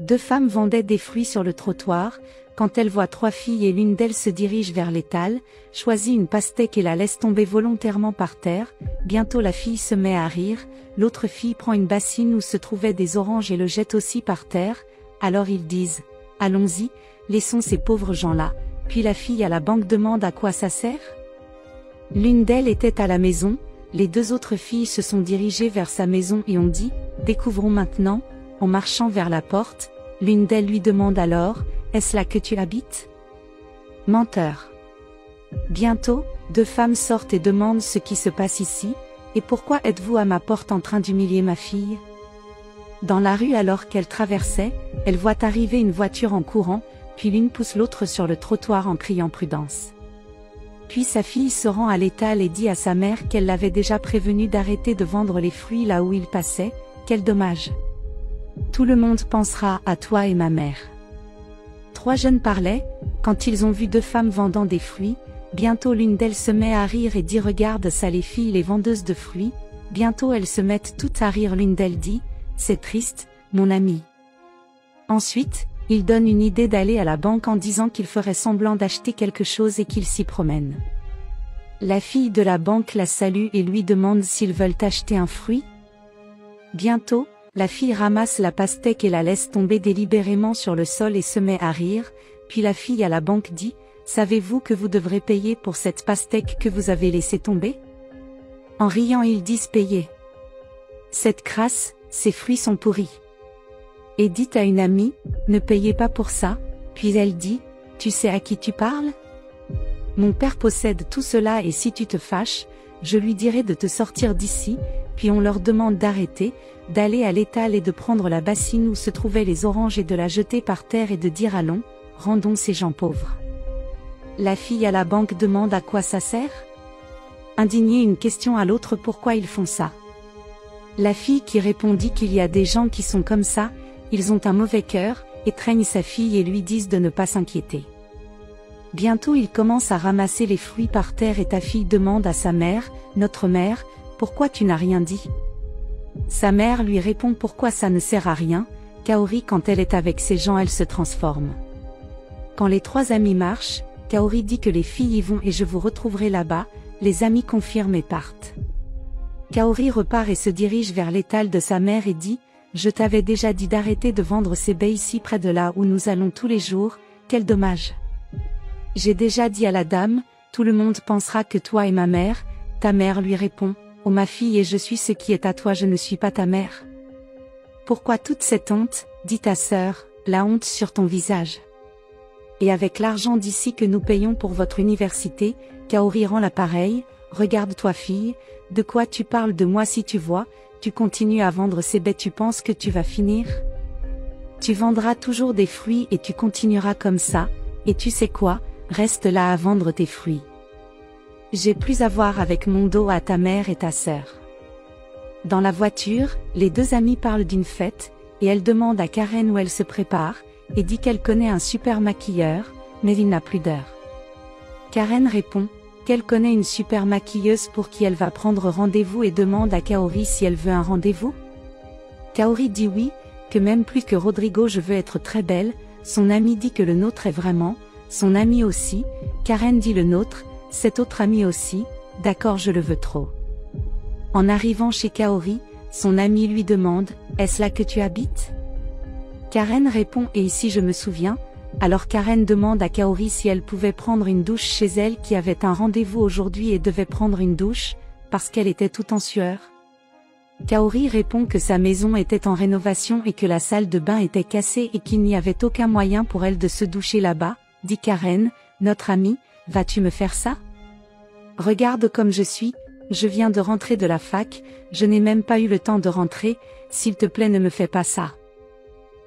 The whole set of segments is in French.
Deux femmes vendaient des fruits sur le trottoir, quand elles voient trois filles et l'une d'elles se dirige vers l'étal, choisit une pastèque et la laisse tomber volontairement par terre. Bientôt la fille se met à rire, l'autre fille prend une bassine où se trouvaient des oranges et le jette aussi par terre. Alors ils disent « Allons-y, laissons ces pauvres gens-là ». Puis la fille à la banque demande à quoi ça sert. L'une d'elles était à la maison, les deux autres filles se sont dirigées vers sa maison et ont dit « Découvrons maintenant ». En marchant vers la porte, l'une d'elles lui demande alors « Est-ce là que tu habites ?» Menteur. Bientôt, deux femmes sortent et demandent ce qui se passe ici, et pourquoi êtes-vous à ma porte en train d'humilier ma fille? Dans la rue alors qu'elle traversait, elle voit arriver une voiture en courant, puis l'une pousse l'autre sur le trottoir en criant prudence. Puis sa fille se rend à l'étal et dit à sa mère qu'elle l'avait déjà prévenue d'arrêter de vendre les fruits là où il passait. Quel dommage! Tout le monde pensera à toi et ma mère. Trois jeunes parlaient, quand ils ont vu deux femmes vendant des fruits, bientôt l'une d'elles se met à rire et dit « Regarde ça les filles les vendeuses de fruits ». Bientôt elles se mettent toutes à rire, l'une d'elles dit « C'est triste, mon ami ». Ensuite, il donne une idée d'aller à la banque en disant qu'il ferait semblant d'acheter quelque chose et qu'il s'y promène. La fille de la banque la salue et lui demande s'ils veulent acheter un fruit. Bientôt, la fille ramasse la pastèque et la laisse tomber délibérément sur le sol et se met à rire, puis la fille à la banque dit « Savez-vous que vous devrez payer pour cette pastèque que vous avez laissée tomber ?» En riant ils disent « Payer. Cette crasse, ces fruits sont pourris. » Et dit à une amie « Ne payez pas pour ça », puis elle dit « Tu sais à qui tu parles ? Mon père possède tout cela et si tu te fâches, je lui dirai de te sortir d'ici. » Puis on leur demande d'arrêter, d'aller à l'étal et de prendre la bassine où se trouvaient les oranges et de la jeter par terre et de dire « Allons, rendons ces gens pauvres. » La fille à la banque demande à quoi ça sert. Indignée une question à l'autre pourquoi ils font ça. La fille qui répondit qu'il y a des gens qui sont comme ça, ils ont un mauvais cœur, étreignent sa fille et lui disent de ne pas s'inquiéter. Bientôt il commence à ramasser les fruits par terre et ta fille demande à sa mère « Notre mère, pourquoi tu n'as rien dit ?» Sa mère lui répond pourquoi ça ne sert à rien, Kaori quand elle est avec ces gens elle se transforme. Quand les trois amis marchent, Kaori dit que les filles y vont et je vous retrouverai là-bas, les amis confirment et partent. Kaori repart et se dirige vers l'étal de sa mère et dit « Je t'avais déjà dit d'arrêter de vendre ces baies ici près de là où nous allons tous les jours, quel dommage. J'ai déjà dit à la dame, tout le monde pensera que toi et ma mère. » Ta mère lui répond « Oh ma fille et je suis ce qui est à toi, je ne suis pas ta mère. » Pourquoi toute cette honte, dit ta sœur, la honte sur ton visage. Et avec l'argent d'ici que nous payons pour votre université, Kaori rend l'appareil, regarde-toi fille, de quoi tu parles de moi si tu vois, tu continues à vendre ces baies tu penses que tu vas finir? Tu vendras toujours des fruits et tu continueras comme ça, et tu sais quoi, reste là à vendre tes fruits. J'ai plus à voir avec mon dos à ta mère et ta sœur. Dans la voiture, les deux amies parlent d'une fête, et elle demande à Karen où elle se prépare, et dit qu'elle connaît un super maquilleur, mais il n'a plus d'heure. Karen répond, qu'elle connaît une super maquilleuse pour qui elle va prendre rendez-vous et demande à Kaori si elle veut un rendez-vous. Kaori dit oui, que même plus que Rodrigo je veux être très belle, son ami dit que le nôtre est vraiment, son ami aussi, Karen dit le nôtre, cet autre ami aussi, d'accord je le veux trop. En arrivant chez Kaori, son ami lui demande, est-ce là que tu habites? Karen répond et ici je me souviens, alors Karen demande à Kaori si elle pouvait prendre une douche chez elle qui avait un rendez-vous aujourd'hui et devait prendre une douche, parce qu'elle était toute en sueur. Kaori répond que sa maison était en rénovation et que la salle de bain était cassée et qu'il n'y avait aucun moyen pour elle de se doucher là-bas, dit Karen, notre amie, vas-tu me faire ça? Regarde comme je suis, je viens de rentrer de la fac, je n'ai même pas eu le temps de rentrer, s'il te plaît ne me fais pas ça.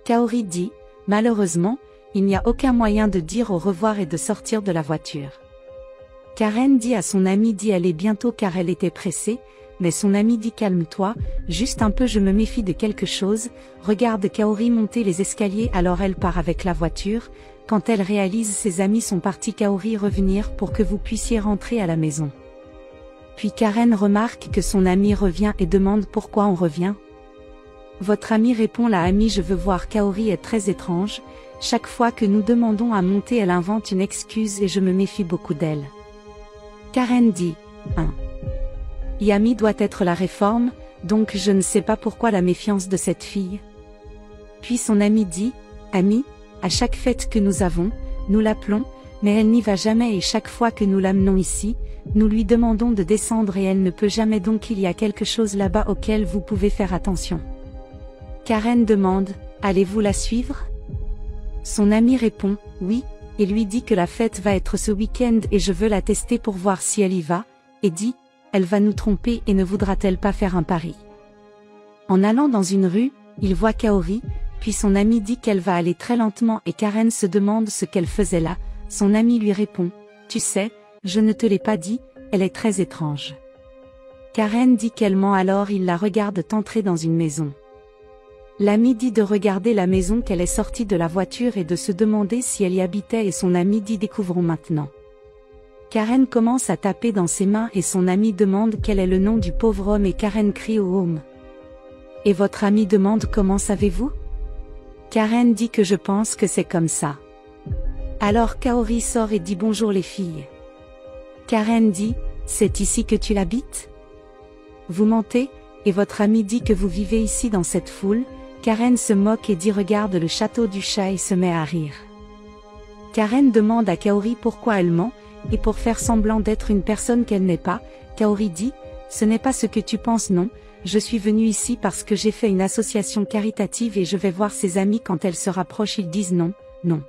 Kaori dit, malheureusement, il n'y a aucun moyen de dire au revoir et de sortir de la voiture. Karen dit à son amie d'y aller bientôt car elle était pressée, mais son amie dit calme-toi, juste un peu je me méfie de quelque chose, regarde Kaori monter les escaliers alors elle part avec la voiture, quand elle réalise ses amis sont partis Kaori revenir pour que vous puissiez rentrer à la maison. Puis Karen remarque que son amie revient et demande pourquoi on revient. Votre ami répond la amie je veux voir Kaori est très étrange, chaque fois que nous demandons à monter elle invente une excuse et je me méfie beaucoup d'elle. Karen dit, 1. Yami doit être la réforme, donc je ne sais pas pourquoi la méfiance de cette fille. Puis son ami dit, Ami, à chaque fête que nous avons, nous l'appelons, mais elle n'y va jamais et chaque fois que nous l'amenons ici, nous lui demandons de descendre et elle ne peut jamais donc il y a quelque chose là-bas auquel vous pouvez faire attention. Karen demande, allez-vous la suivre? Son ami répond, oui, et lui dit que la fête va être ce week-end et je veux la tester pour voir si elle y va, et dit, elle va nous tromper et ne voudra-t-elle pas faire un pari? En allant dans une rue, il voit Kaori, puis son ami dit qu'elle va aller très lentement et Karen se demande ce qu'elle faisait là, son ami lui répond, tu sais, je ne te l'ai pas dit, elle est très étrange. Karen dit qu'elle ment alors il la regarde entrer dans une maison. L'ami dit de regarder la maison qu'elle est sortie de la voiture et de se demander si elle y habitait et son ami dit découvrons maintenant. Karen commence à taper dans ses mains et son ami demande quel est le nom du pauvre homme et Karen crie au home. Et votre ami demande comment savez-vous? Karen dit que je pense que c'est comme ça. Alors Kaori sort et dit bonjour les filles. Karen dit, c'est ici que tu l'habites? Vous mentez, et votre ami dit que vous vivez ici dans cette foule. Karen se moque et dit regarde le château du chat et se met à rire. Karen demande à Kaori pourquoi elle ment, et pour faire semblant d'être une personne qu'elle n'est pas, Kaori dit, ce n'est pas ce que tu penses non, je suis venue ici parce que j'ai fait une association caritative et je vais voir ses amis quand elle se rapproche ils disent non, non.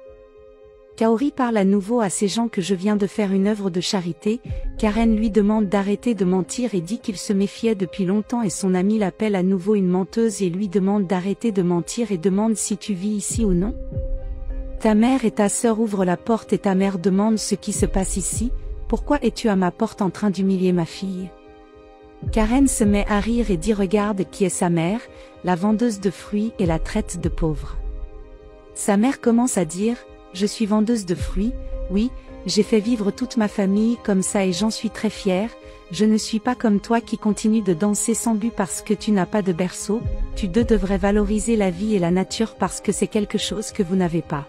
Kaori parle à nouveau à ces gens que je viens de faire une œuvre de charité, Karen lui demande d'arrêter de mentir et dit qu'il se méfiait depuis longtemps et son ami l'appelle à nouveau une menteuse et lui demande d'arrêter de mentir et demande si tu vis ici ou non. Ta mère et ta sœur ouvrent la porte et ta mère demande ce qui se passe ici, pourquoi es-tu à ma porte en train d'humilier ma fille? Karen se met à rire et dit regarde qui est sa mère, la vendeuse de fruits et la traite de pauvre. Sa mère commence à dire, je suis vendeuse de fruits, oui, j'ai fait vivre toute ma famille comme ça et j'en suis très fière, je ne suis pas comme toi qui continue de danser sans but parce que tu n'as pas de berceau, tu deux devrais valoriser la vie et la nature parce que c'est quelque chose que vous n'avez pas.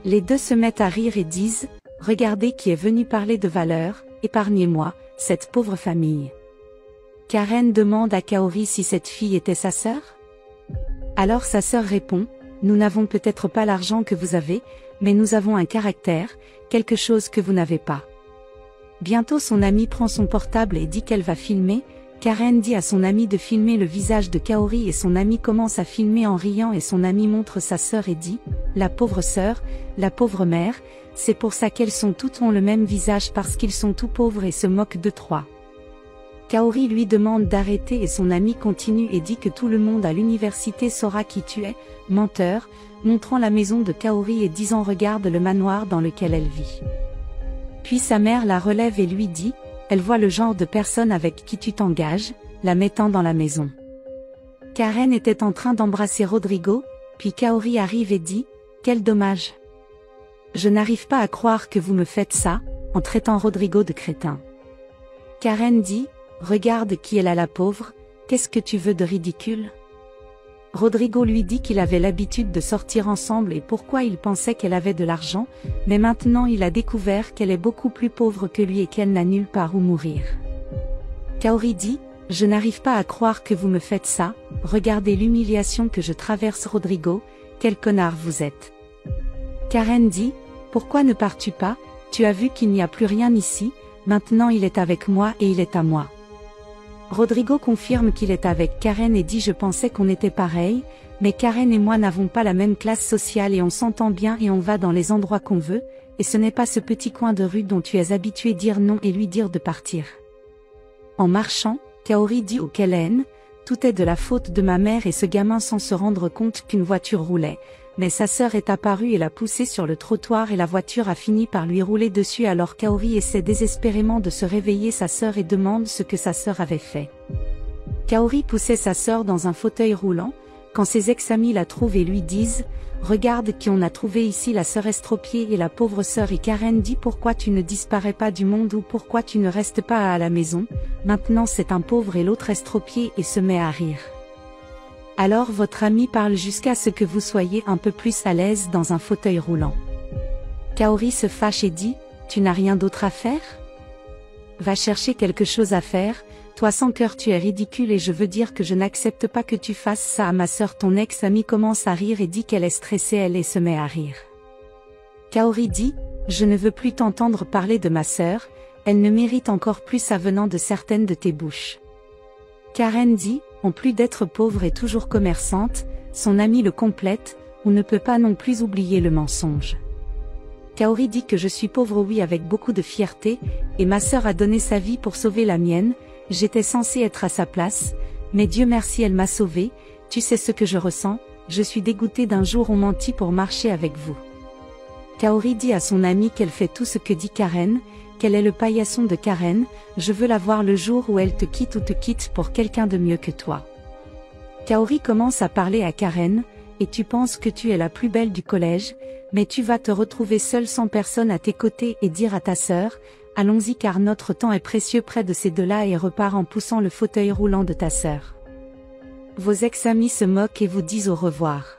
Les deux se mettent à rire et disent, regardez qui est venu parler de valeur, épargnez-moi, cette pauvre famille. Karen demande à Kaori si cette fille était sa sœur. Alors sa sœur répond, nous n'avons peut-être pas l'argent que vous avez, mais nous avons un caractère, quelque chose que vous n'avez pas. Bientôt son amie prend son portable et dit qu'elle va filmer, Karen dit à son amie de filmer le visage de Kaori et son amie commence à filmer en riant et son amie montre sa sœur et dit, la pauvre sœur, la pauvre mère, c'est pour ça qu'elles sont toutes ont le même visage parce qu'ils sont tout pauvres et se moquent de trois. Kaori lui demande d'arrêter et son ami continue et dit que tout le monde à l'université saura qui tu es, menteur, montrant la maison de Kaori et disant regarde le manoir dans lequel elle vit. Puis sa mère la relève et lui dit, elle voit le genre de personne avec qui tu t'engages, la mettant dans la maison. Karen était en train d'embrasser Rodrigo, puis Kaori arrive et dit, quel dommage. Je n'arrive pas à croire que vous me faites ça, en traitant Rodrigo de crétin. Karen dit, regarde qui est là la pauvre, qu'est-ce que tu veux de ridicule? Rodrigo lui dit qu'il avait l'habitude de sortir ensemble et pourquoi il pensait qu'elle avait de l'argent, mais maintenant il a découvert qu'elle est beaucoup plus pauvre que lui et qu'elle n'a nulle part où mourir. Kaori dit, je n'arrive pas à croire que vous me faites ça, regardez l'humiliation que je traverse Rodrigo, quel connard vous êtes. Karen dit, pourquoi ne pars-tu pas, tu as vu qu'il n'y a plus rien ici, maintenant il est avec moi et il est à moi. Rodrigo confirme qu'il est avec Karen et dit je pensais qu'on était pareil, mais Karen et moi n'avons pas la même classe sociale et on s'entend bien et on va dans les endroits qu'on veut, et ce n'est pas ce petit coin de rue dont tu es habitué dire non et lui dire de partir. En marchant, Kaori dit au Kellen, tout est de la faute de ma mère et ce gamin sans se rendre compte qu'une voiture roulait, mais sa sœur est apparue et l'a poussé sur le trottoir et la voiture a fini par lui rouler dessus alors Kaori essaie désespérément de se réveiller sa sœur et demande ce que sa sœur avait fait. Kaori poussait sa sœur dans un fauteuil roulant, quand ses ex-amis la trouvent et lui disent « Regarde qui on a trouvé ici la sœur estropiée et la pauvre sœur » et Karen dit « Pourquoi tu ne disparais pas du monde ou pourquoi tu ne restes pas à la maison, maintenant c'est un pauvre et l'autre estropié » et se met à rire. Alors votre ami parle jusqu'à ce que vous soyez un peu plus à l'aise dans un fauteuil roulant. Kaori se fâche et dit, tu n'as rien d'autre à faire? Va chercher quelque chose à faire, toi sans cœur tu es ridicule et je veux dire que je n'accepte pas que tu fasses ça à ma sœur. Ton ex-amie commence à rire et dit qu'elle est stressée elle et se met à rire. Kaori dit, je ne veux plus t'entendre parler de ma sœur, elle ne mérite encore plus ça venant de certaines de tes bouches. Karen dit, en plus d'être pauvre et toujours commerçante, son amie le complète, on ne peut pas non plus oublier le mensonge. Kaori dit que je suis pauvre oui avec beaucoup de fierté, et ma sœur a donné sa vie pour sauver la mienne, j'étais censée être à sa place, mais Dieu merci elle m'a sauvée, tu sais ce que je ressens, je suis dégoûtée d'un jour on mentit pour marcher avec vous. Kaori dit à son amie qu'elle fait tout ce que dit Karen, qu'elle est le paillasson de Karen, je veux la voir le jour où elle te quitte ou te quitte pour quelqu'un de mieux que toi. Kaori commence à parler à Karen, et tu penses que tu es la plus belle du collège, mais tu vas te retrouver seule sans personne à tes côtés et dire à ta sœur, allons-y car notre temps est précieux près de ces deux-là et repart en poussant le fauteuil roulant de ta sœur. Vos ex-amis se moquent et vous disent au revoir.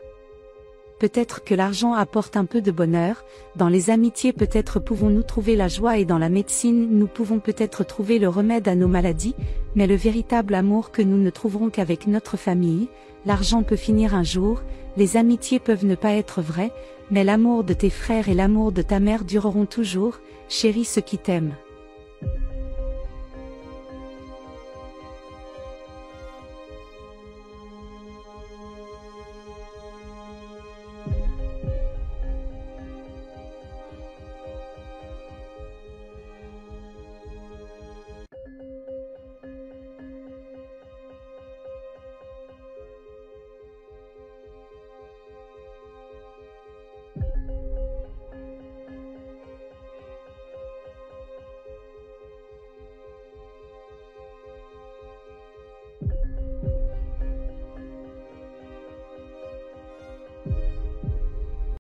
Peut-être que l'argent apporte un peu de bonheur, dans les amitiés peut-être pouvons-nous trouver la joie et dans la médecine nous pouvons peut-être trouver le remède à nos maladies, mais le véritable amour que nous ne trouverons qu'avec notre famille, l'argent peut finir un jour, les amitiés peuvent ne pas être vraies, mais l'amour de tes frères et l'amour de ta mère dureront toujours, chérie ceux qui t'aiment.